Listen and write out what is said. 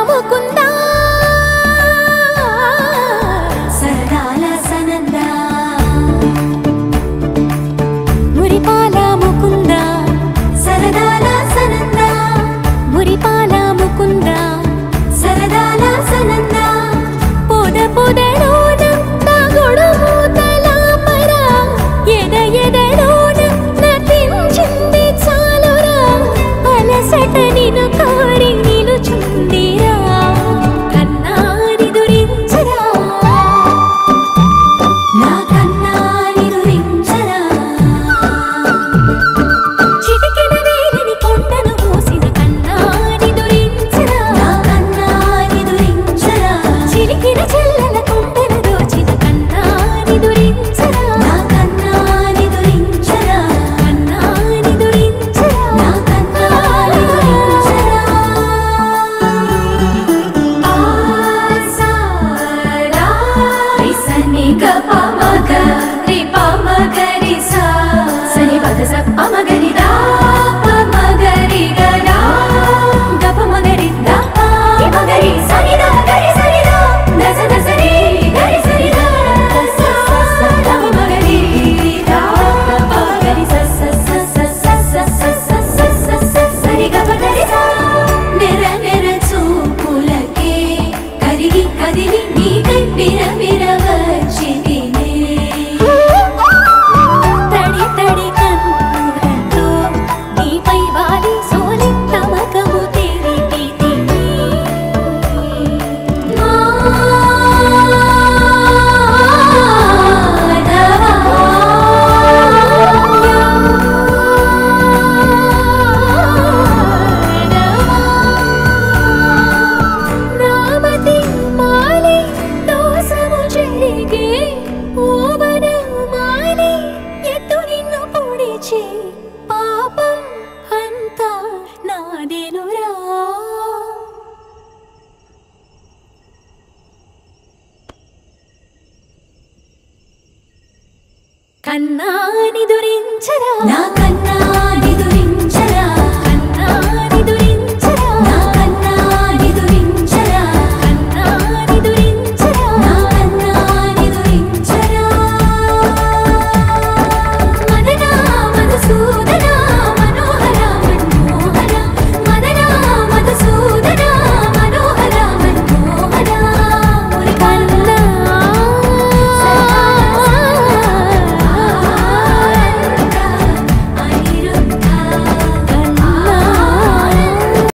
ముకుందా సరదాల సనందా మురిపాల ముకుందా సరదాల సనందా మురిపాల ముకుందా సరదాల సనందా పొద పొదలోన నా గొడుగుతల పర ఎద ఎదలోన నటించింది చాలురా అలసట నిన్ను కోరి నిలుచుందిరా కన్నాని దురించరా నా కన్నాని దురించరా చిటికెన వేలిని కొండను మోసిన కన్నాని దురించరా నా కన్నాని దురించరా చిలికిన చెల్లెల కొండను దోచిన కన్నాని దురించరా నా కన్నాని దురించరా కన్నాని దురించరా నా కన్నాని దురించరా ఆసారా రిసని గప మగ రిప మగరి సా సని పద సప్ప మగరి దా ప మగరి గడా గప మగరి దా ప మగరి సని దా గరి సని దా దస దసరి గరి సని దా స స ద మగరి దా ప మగరి స స స స స స స స స సరి గప గరి సా నెర నెర చూపులకే కరిగి కదిలి నీకై బిర బిర వచ్చితినే తడి తడి కన్నులతో నీపై వాలి సోలి తమకము తెరిపితినే నామతి మాలి దోసము చెరిగే ఓవన మాలి ఎత్తు నిన్ను పొడిచే పాపం అంతా నాదేనురా కన్నాని దురించరా నా